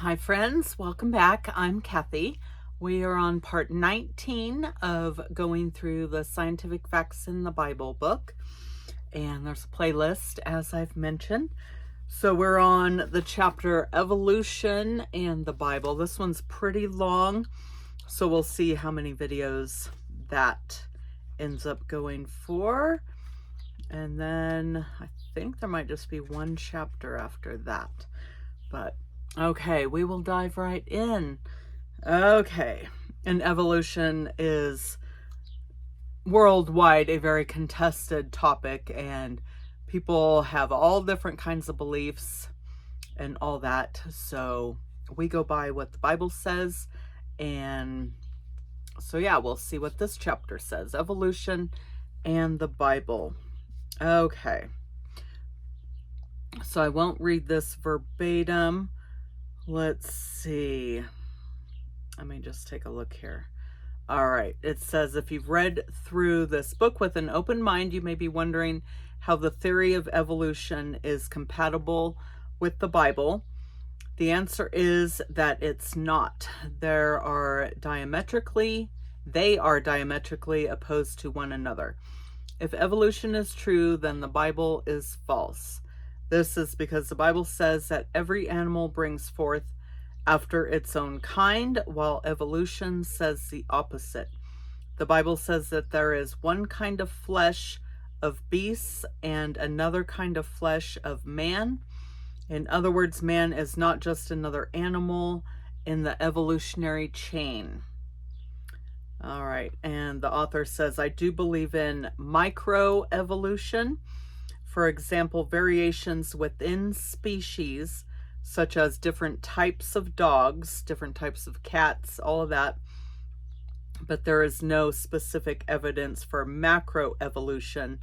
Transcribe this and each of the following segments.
Hi friends, welcome back. I'm Kathy. We are on part 19 of going through the scientific facts in the Bible book, and there's a playlist as I've mentioned. So we're on the chapter Evolution and the Bible. This one's pretty long, so we'll see how many videos that ends up going for. And then I think there might just be one chapter after that, but okay, we will dive right in. Okay, and evolution is worldwide a very contested topic, and people have all different kinds of beliefs and all that. So we go by what the Bible says, and so yeah, we'll see what this chapter says. Evolution and the Bible. Okay, so I won't read this verbatim. Let's see. Let me just take a look here. All right. It says, if you've read through this book with an open mind, you may be wondering how the theory of evolution is compatible with the Bible. The answer is that it's not. They are diametrically opposed to one another. If evolution is true, then the Bible is false. This is because the Bible says that every animal brings forth after its own kind, while evolution says the opposite. The Bible says that there is one kind of flesh of beasts and another kind of flesh of man. In other words, man is not just another animal in the evolutionary chain. All right, and the author says, I do believe in microevolution. For example, variations within species, such as different types of dogs, different types of cats, all of that. But there is no specific evidence for macroevolution,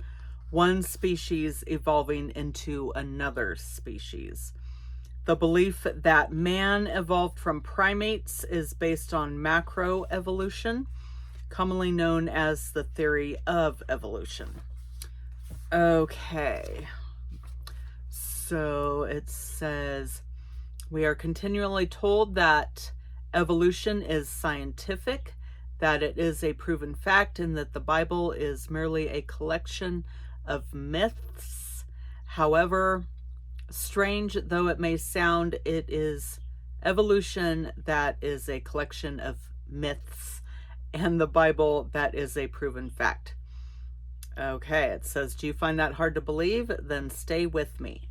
one species evolving into another species. The belief that man evolved from primates is based on macroevolution, commonly known as the theory of evolution. Okay, so it says, we are continually told that evolution is scientific, that it is a proven fact, and that the Bible is merely a collection of myths. However, strange though it may sound, it is evolution that is a collection of myths, and the Bible that is a proven fact. Okay, it says, do you find that hard to believe? Then stay with me.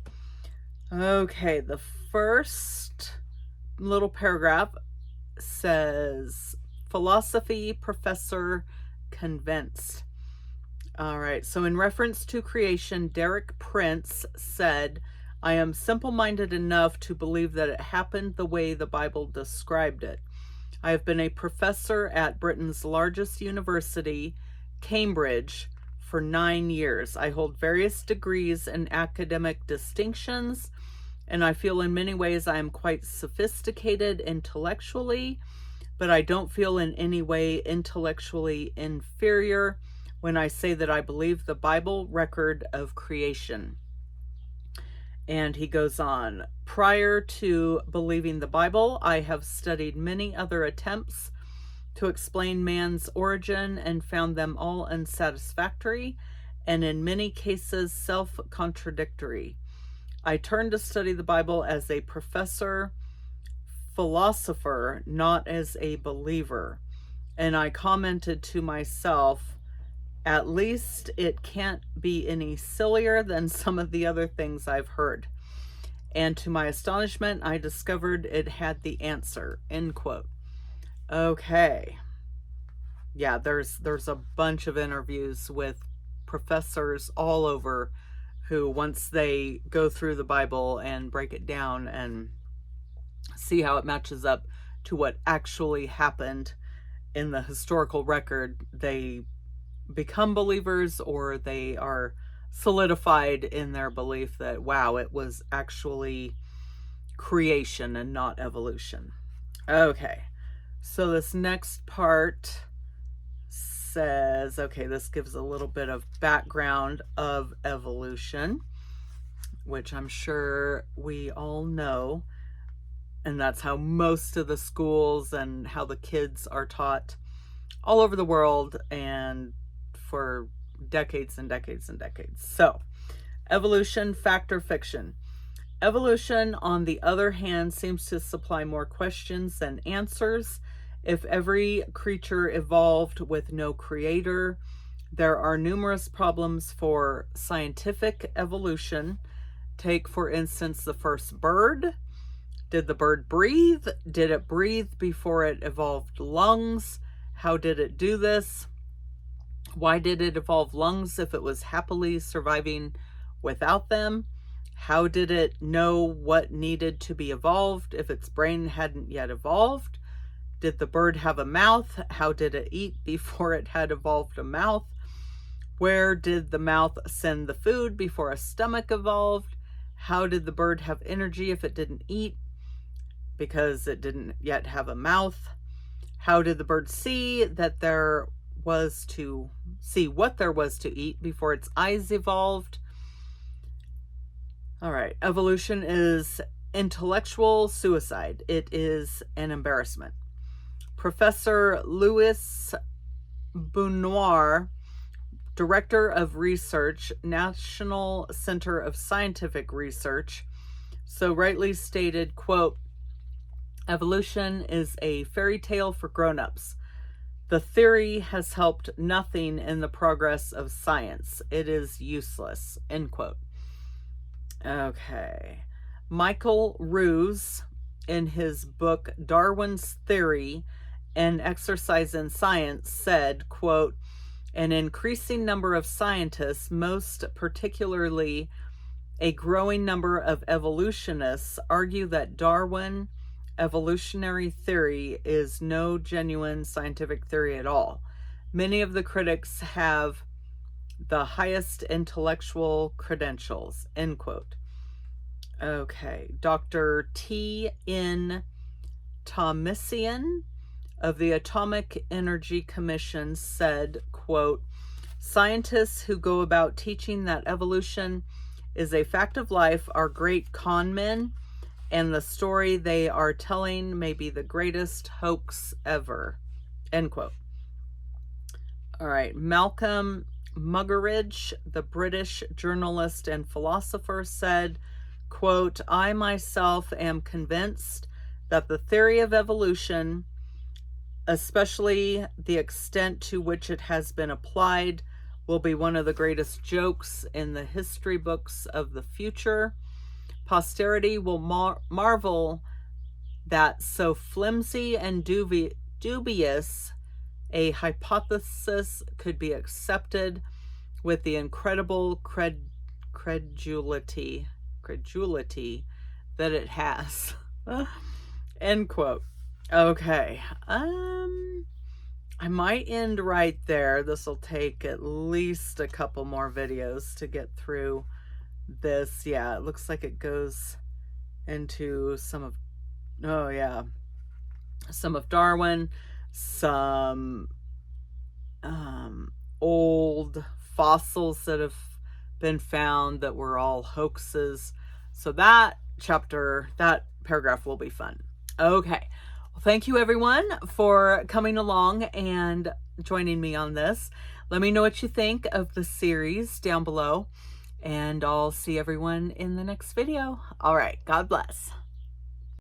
Okay, the first little paragraph says, philosophy professor convinced. All right, so in reference to creation, Derek Prince said, I am simple-minded enough to believe that it happened the way the Bible described it. I have been a professor at Britain's largest university, Cambridge, for 9 years. I hold various degrees and academic distinctions, and I feel in many ways I am quite sophisticated intellectually, but I don't feel in any way intellectually inferior when I say that I believe the Bible record of creation. And he goes on, prior to believing the Bible, I have studied many other attempts to explain man's origin and found them all unsatisfactory and in many cases self-contradictory. I turned to study the Bible as a philosopher, not as a believer. And I commented to myself, at least it can't be any sillier than some of the other things I've heard. And to my astonishment, I discovered it had the answer, end quote. Okay. Yeah, there's a bunch of interviews with professors all over who, once they go through the Bible and break it down and see how it matches up to what actually happened in the historical record, they become believers, or they are solidified in their belief that, wow, it was actually creation and not evolution. Okay. So this next part says, okay, this gives a little bit of background of evolution, which I'm sure we all know. And that's how most of the schools and how the kids are taught all over the world and for decades and decades and decades. So, evolution, fact or fiction? Evolution, on the other hand, seems to supply more questions than answers. If every creature evolved with no creator, there are numerous problems for scientific evolution. Take, for instance, the first bird. Did the bird breathe? Did it breathe before it evolved lungs? How did it do this? Why did it evolve lungs if it was happily surviving without them? How did it know what needed to be evolved if its brain hadn't yet evolved? Did the bird have a mouth? How did it eat before it had evolved a mouth? Where did the mouth send the food before a stomach evolved? How did the bird have energy if it didn't eat because it didn't yet have a mouth? How did the bird see that there was to see what there was to eat before its eyes evolved? All right, evolution is intellectual suicide. It is an embarrassment. Professor Louis Benoit, Director of Research, National Center of Scientific Research, so rightly stated, quote, "Evolution is a fairy tale for grown-ups. The theory has helped nothing in the progress of science. It is useless," end quote. Okay. Michael Ruse, in his book Darwin's Theory, An Exercise in Science, said, quote, "An increasing number of scientists, most particularly a growing number of evolutionists, argue that Darwin evolutionary theory is no genuine scientific theory at all. Many of the critics have the highest intellectual credentials," end quote. Okay, Dr. T.N. Thomasian of the Atomic Energy Commission said, quote, "Scientists who go about teaching that evolution is a fact of life are great con men, and the story they are telling may be the greatest hoax ever," end quote. All right, Malcolm Muggeridge, the British journalist and philosopher, said, quote, "I myself am convinced that the theory of evolution, especially the extent to which it has been applied, will be one of the greatest jokes in the history books of the future. Posterity will marvel that so flimsy and dubious a hypothesis could be accepted with the incredible credulity that it has," end quote. Okay, I might end right there. This will take at least a couple more videos to get through this. Yeah, it looks like it goes into some of, oh yeah, some of Darwin, some old fossils that have been found that were all hoaxes. So that chapter, that paragraph will be fun. Okay. Well, thank you everyone for coming along and joining me on this. Let me know what you think of the series down below, and I'll see everyone in the next video. All right. God bless.